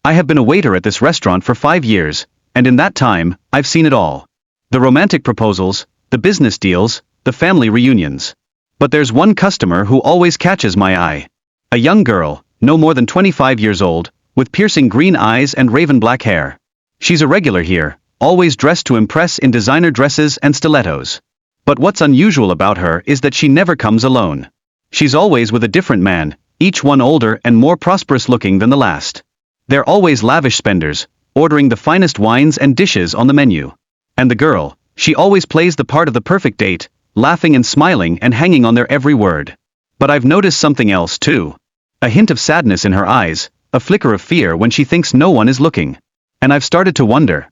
I have been a waiter at this restaurant for 5 years, and in that time, I've seen it all. The romantic proposals, the business deals, the family reunions. But there's one customer who always catches my eye. A young girl, no more than 25 years old, with piercing green eyes and raven black hair. She's a regular here, always dressed to impress in designer dresses and stilettos. But what's unusual about her is that she never comes alone. She's always with a different man, each one older and more prosperous looking than the last. They're always lavish spenders, ordering the finest wines and dishes on the menu. And the girl, she always plays the part of the perfect date, laughing and smiling and hanging on their every word. But I've noticed something else too. A hint of sadness in her eyes, a flicker of fear when she thinks no one is looking. And I've started to wonder.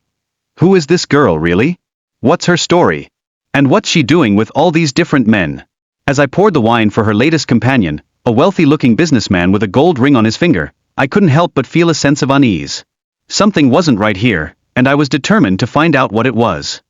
Who is this girl really? What's her story? And what's she doing with all these different men? As I poured the wine for her latest companion, a wealthy-looking businessman with a gold ring on his finger, I couldn't help but feel a sense of unease. Something wasn't right here, and I was determined to find out what it was.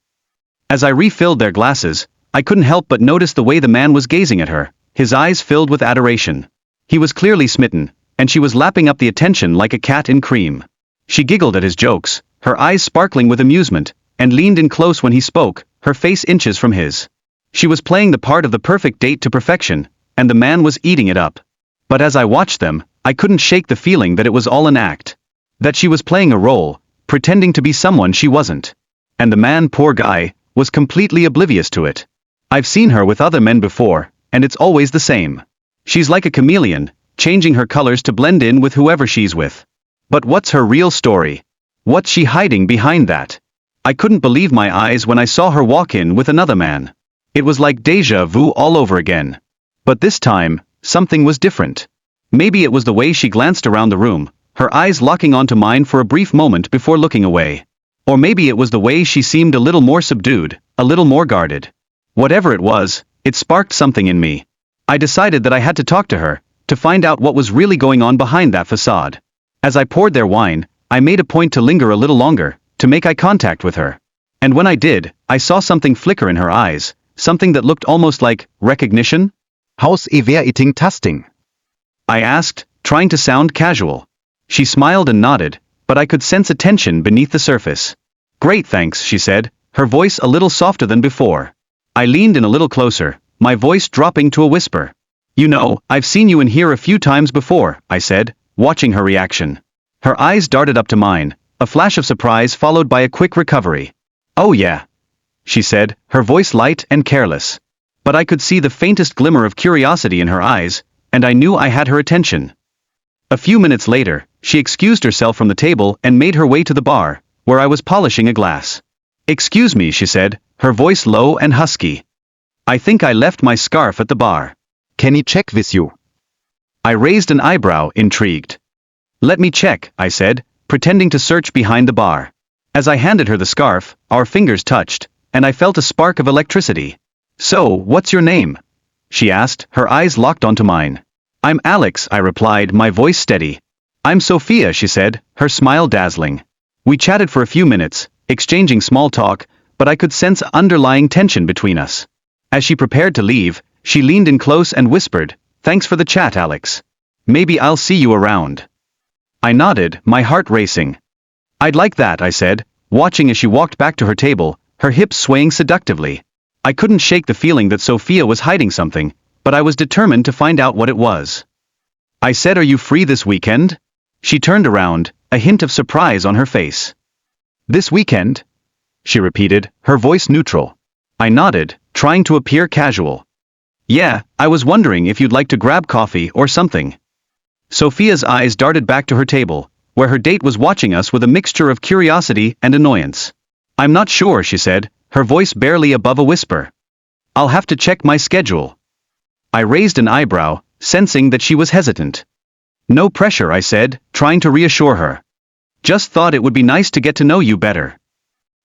As I refilled their glasses, I couldn't help but notice the way the man was gazing at her, his eyes filled with adoration. He was clearly smitten, and she was lapping up the attention like a cat in cream. She giggled at his jokes, her eyes sparkling with amusement, and leaned in close when he spoke, her face inches from his. She was playing the part of the perfect date to perfection, and the man was eating it up. But as I watched them, I couldn't shake the feeling that it was all an act. That she was playing a role, pretending to be someone she wasn't. And the man, poor guy, was completely oblivious to it. I've seen her with other men before, and it's always the same. She's like a chameleon, changing her colors to blend in with whoever she's with. But what's her real story? What's she hiding behind that? I couldn't believe my eyes when I saw her walk in with another man. It was like déjà vu all over again. But this time, something was different. Maybe it was the way she glanced around the room, her eyes locking onto mine for a brief moment before looking away. Or maybe it was the way she seemed a little more subdued, a little more guarded. Whatever it was, it sparked something in me. I decided that I had to talk to her, to find out what was really going on behind that facade. As I poured their wine, I made a point to linger a little longer, to make eye contact with her. And when I did, I saw something flicker in her eyes, something that looked almost like recognition. How's eating tasting? I asked, trying to sound casual. She smiled and nodded, but I could sense a tension beneath the surface. Great, thanks, she said, her voice a little softer than before. I leaned in a little closer, my voice dropping to a whisper. You know, I've seen you in here a few times before, I said, watching her reaction. Her eyes darted up to mine, a flash of surprise followed by a quick recovery. Oh yeah, she said, her voice light and careless. But I could see the faintest glimmer of curiosity in her eyes, and I knew I had her attention. A few minutes later, she excused herself from the table and made her way to the bar, where I was polishing a glass. Excuse me, she said, her voice low and husky. I think I left my scarf at the bar. Can I check with you? I raised an eyebrow, intrigued. Let me check, I said, pretending to search behind the bar. As I handed her the scarf, our fingers touched, and I felt a spark of electricity. So, what's your name? She asked, her eyes locked onto mine. I'm Alex, I replied, my voice steady. I'm Sophia, she said, her smile dazzling. We chatted for a few minutes, exchanging small talk, but I could sense underlying tension between us. As she prepared to leave, she leaned in close and whispered, Thanks for the chat, Alex. Maybe I'll see you around. I nodded, my heart racing. I'd like that, I said, watching as she walked back to her table, her hips swaying seductively. I couldn't shake the feeling that Sophia was hiding something, but I was determined to find out what it was. I said, Are you free this weekend? She turned around, a hint of surprise on her face. This weekend? She repeated, her voice neutral. I nodded, trying to appear casual. Yeah, I was wondering if you'd like to grab coffee or something. Sophia's eyes darted back to her table, where her date was watching us with a mixture of curiosity and annoyance. I'm not sure, she said, her voice barely above a whisper. I'll have to check my schedule. I raised an eyebrow, sensing that she was hesitant. No pressure, I said, trying to reassure her. Just thought it would be nice to get to know you better.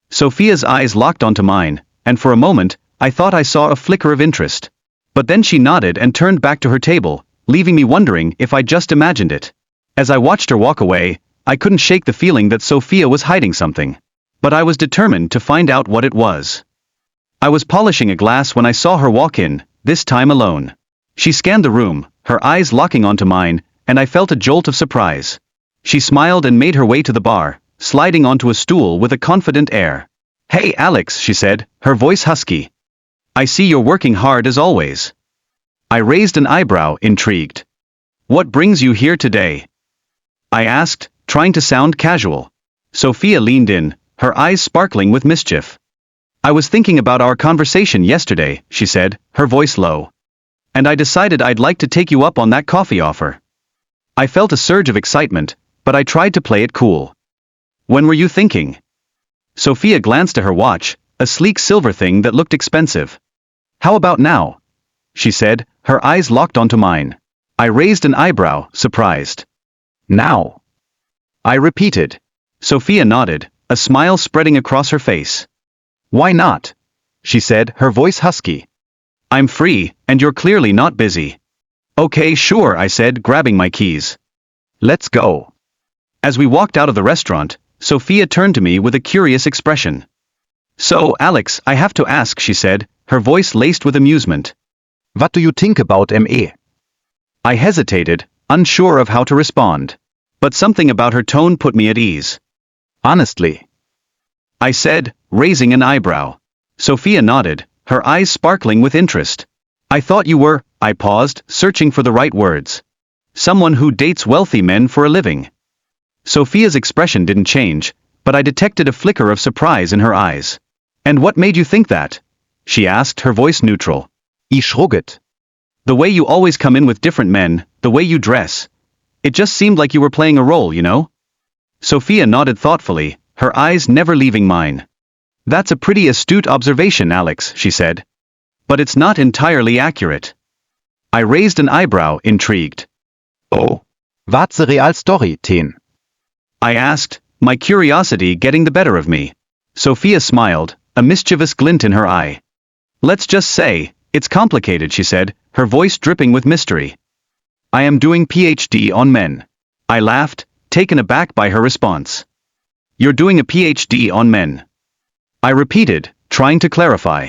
Sophia's eyes locked onto mine, and for a moment, I thought I saw a flicker of interest. But then she nodded and turned back to her table, leaving me wondering if I just imagined it. As I watched her walk away, I couldn't shake the feeling that Sophia was hiding something. But I was determined to find out what it was. I was polishing a glass when I saw her walk in, this time alone. She scanned the room, her eyes locking onto mine, and I felt a jolt of surprise. She smiled and made her way to the bar, sliding onto a stool with a confident air. "Hey Alex," she said, her voice husky. "I see you're working hard as always." I raised an eyebrow, intrigued. "What brings you here today?" I asked, trying to sound casual. Sophia leaned in, her eyes sparkling with mischief. "I was thinking about our conversation yesterday," she said, her voice low. "And I decided I'd like to take you up on that coffee offer." I felt a surge of excitement, but I tried to play it cool. "When were you thinking?" Sophia glanced at her watch, a sleek silver thing that looked expensive. "How about now?" she said, her eyes locked onto mine. I raised an eyebrow, surprised. "Now?" I repeated. Sophia nodded, a smile spreading across her face. "Why not?" she said, her voice husky. "I'm free, and you're clearly not busy." "Okay, sure," I said, grabbing my keys. "Let's go." As we walked out of the restaurant, Sophia turned to me with a curious expression. "So, Alex, I have to ask," she said, her voice laced with amusement. What do you think about ME? I hesitated, unsure of how to respond. But something about her tone put me at ease. Honestly. I said, raising an eyebrow. Sophia nodded, her eyes sparkling with interest. "I thought you were," I paused, searching for the right words. "Someone who dates wealthy men for a living." Sophia's expression didn't change, but I detected a flicker of surprise in her eyes. "And what made you think that?" she asked, her voice neutral. Ich shrugged. "The way you always come in with different men, the way you dress. It just seemed like you were playing a role, you know?" Sophia nodded thoughtfully, her eyes never leaving mine. "That's a pretty astute observation, Alex," she said. "But it's not entirely accurate." I raised an eyebrow, intrigued. Oh. What's the real story, Ten? I asked, my curiosity getting the better of me. Sophia smiled, a mischievous glint in her eye. "Let's just say, it's complicated," she said, her voice dripping with mystery. "I am doing PhD on men." I laughed, taken aback by her response. "You're doing a PhD on men?" I repeated, trying to clarify.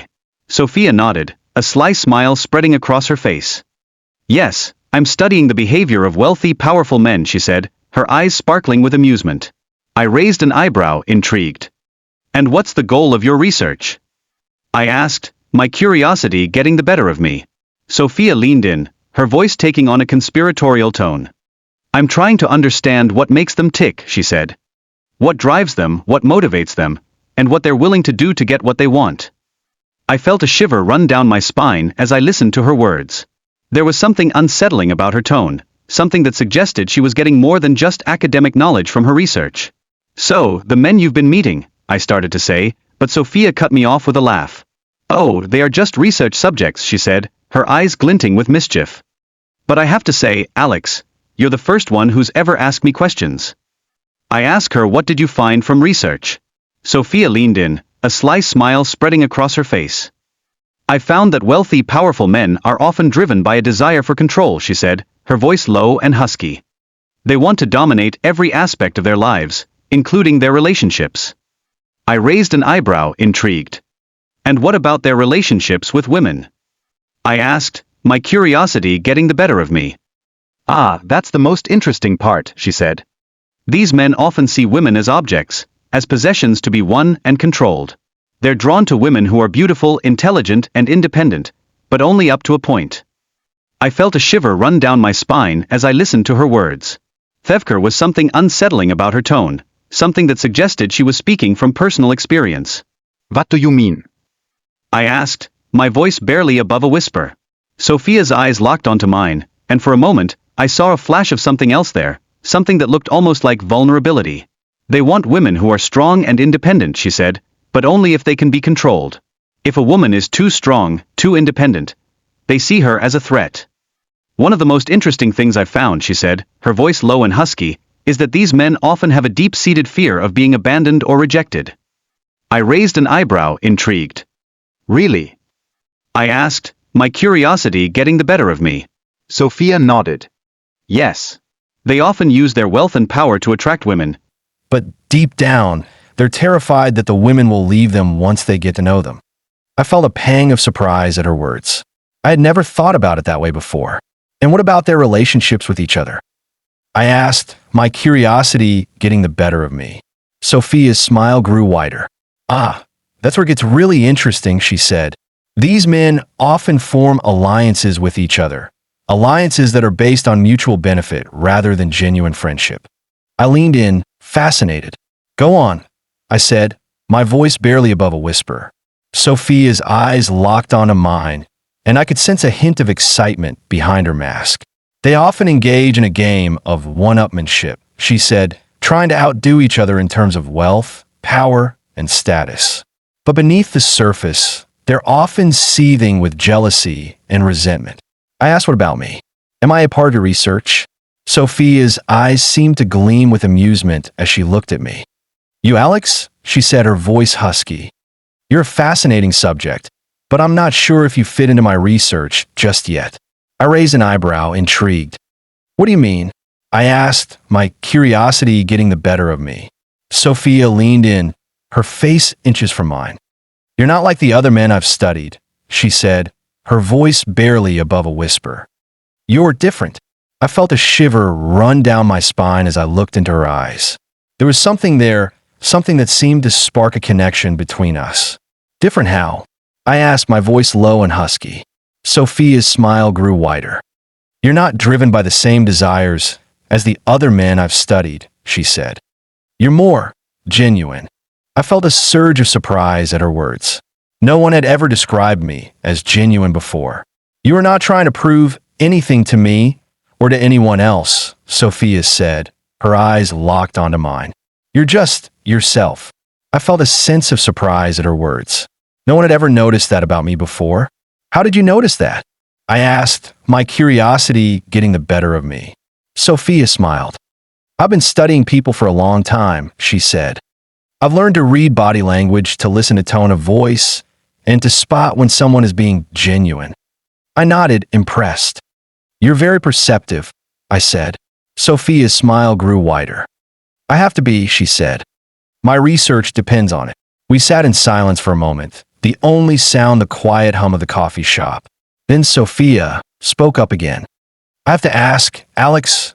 Sophia nodded, a sly smile spreading across her face. "Yes, I'm studying the behavior of wealthy, powerful men," she said, her eyes sparkling with amusement. I raised an eyebrow, intrigued. "And what's the goal of your research?" I asked, my curiosity getting the better of me. Sophia leaned in, her voice taking on a conspiratorial tone. "I'm trying to understand what makes them tick," she said. "What drives them, what motivates them, and what they're willing to do to get what they want." I felt a shiver run down my spine as I listened to her words. There was something unsettling about her tone, something that suggested she was getting more than just academic knowledge from her research. "So, the men you've been meeting," I started to say, but Sophia cut me off with a laugh. "Oh, they are just research subjects," she said, her eyes glinting with mischief. "But I have to say, Alex, you're the first one who's ever asked me questions." I asked her, "What did you find from research?" Sophia leaned in, a sly smile spreading across her face. "I found that wealthy, powerful men are often driven by a desire for control," she said, her voice low and husky. "They want to dominate every aspect of their lives, including their relationships." I raised an eyebrow, intrigued. "And what about their relationships with women?" I asked, my curiosity getting the better of me. Ah, that's the most interesting part, she said. "These men often see women as objects, as possessions to be won and controlled. They're drawn to women who are beautiful, intelligent, and independent, but only up to a point." I felt a shiver run down my spine as I listened to her words. There was something unsettling about her tone, something that suggested she was speaking from personal experience. What do you mean? I asked, my voice barely above a whisper. Sophia's eyes locked onto mine, and for a moment, I saw a flash of something else there, something that looked almost like vulnerability. "They want women who are strong and independent," she said, "but only if they can be controlled. If a woman is too strong, too independent, they see her as a threat." "One of the most interesting things I've found," she said, her voice low and husky, "is that these men often have a deep-seated fear of being abandoned or rejected." I raised an eyebrow, intrigued. Really? I asked, my curiosity getting the better of me. Sophia nodded. Yes. They often use their wealth and power to attract women. But deep down, they're terrified that the women will leave them once they get to know them. I felt a pang of surprise at her words. I had never thought about it that way before. And what about their relationships with each other? I asked, my curiosity getting the better of me. Sophia's smile grew wider. Ah, that's where it gets really interesting, she said. These men often form alliances with each other, alliances that are based on mutual benefit rather than genuine friendship. I leaned in, fascinated. Go on, I said, my voice barely above a whisper. Sophia's eyes locked onto mine, and I could sense a hint of excitement behind her mask. They often engage in a game of one-upmanship, she said, trying to outdo each other in terms of wealth, power, and status. But beneath the surface, they're often seething with jealousy and resentment. I asked, what about me? Am I a part of your research? Sophia's eyes seemed to gleam with amusement as she looked at me. You, Alex? She said, her voice husky. You're a fascinating subject, but I'm not sure if you fit into my research just yet. I raised an eyebrow, intrigued. What do you mean? I asked, my curiosity getting the better of me. Sophia leaned in, her face inches from mine. You're not like the other men I've studied, she said, her voice barely above a whisper. You're different. I felt a shiver run down my spine as I looked into her eyes. There was something there, something that seemed to spark a connection between us. Different how? I asked, my voice low and husky. Sophia's smile grew wider. You're not driven by the same desires as the other men I've studied, she said. You're more genuine. I felt a surge of surprise at her words. No one had ever described me as genuine before. You are not trying to prove anything to me or to anyone else, Sophia said, her eyes locked onto mine. You're just yourself. I felt a sense of surprise at her words. No one had ever noticed that about me before. How did you notice that? I asked, my curiosity getting the better of me. Sophia smiled. I've been studying people for a long time, she said. I've learned to read body language, to listen to tone of voice, and to spot when someone is being genuine. I nodded, impressed. You're very perceptive, I said. Sophia's smile grew wider. I have to be, she said. My research depends on it. We sat in silence for a moment, the only sound the quiet hum of the coffee shop. Then Sophia spoke up again. I have to ask, Alex,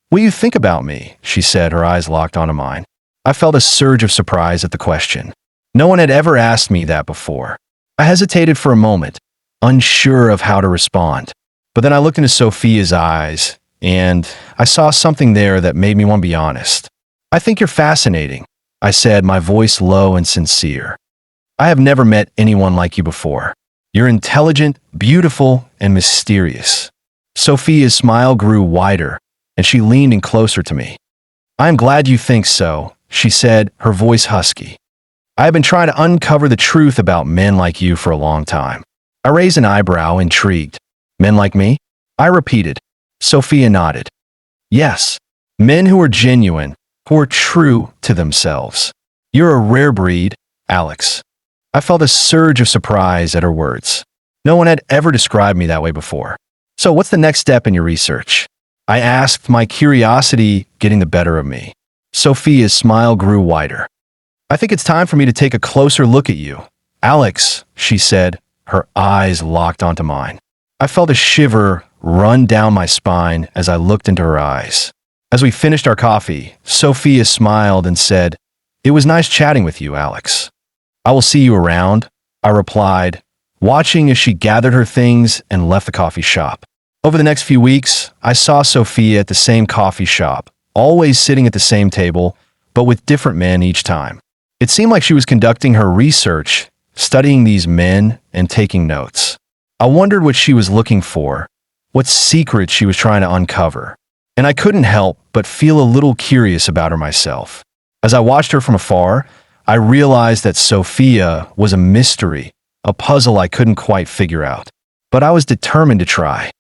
what do you think about me? She said, her eyes locked onto mine. I felt a surge of surprise at the question. No one had ever asked me that before. I hesitated for a moment, unsure of how to respond. But then I looked into Sophia's eyes, and I saw something there that made me want to be honest. I think you're fascinating, I said, my voice low and sincere. I have never met anyone like you before. You're intelligent, beautiful, and mysterious. Sophia's smile grew wider, and she leaned in closer to me. I'm glad you think so, she said, her voice husky. I have been trying to uncover the truth about men like you for a long time. I raised an eyebrow, intrigued. Men like me? I repeated. Sophia nodded. Yes, men who are genuine, who are true to themselves. You're a rare breed, Alex. I felt a surge of surprise at her words. No one had ever described me that way before. So what's the next step in your research? I asked, my curiosity getting the better of me. Sophia's smile grew wider. I think it's time for me to take a closer look at you. Alex, she said, her eyes locked onto mine. I felt a shiver run down my spine as I looked into her eyes. As we finished our coffee, Sophia smiled and said, It was nice chatting with you, Alex. I will see you around, I replied, watching as she gathered her things and left the coffee shop. Over the next few weeks, I saw Sophia at the same coffee shop, always sitting at the same table, but with different men each time. It seemed like she was conducting her research, studying these men and taking notes. I wondered what she was looking for, what secrets she was trying to uncover, and I couldn't help but feel a little curious about her myself. As I watched her from afar, I realized that Sophia was a mystery, a puzzle I couldn't quite figure out. But I was determined to try.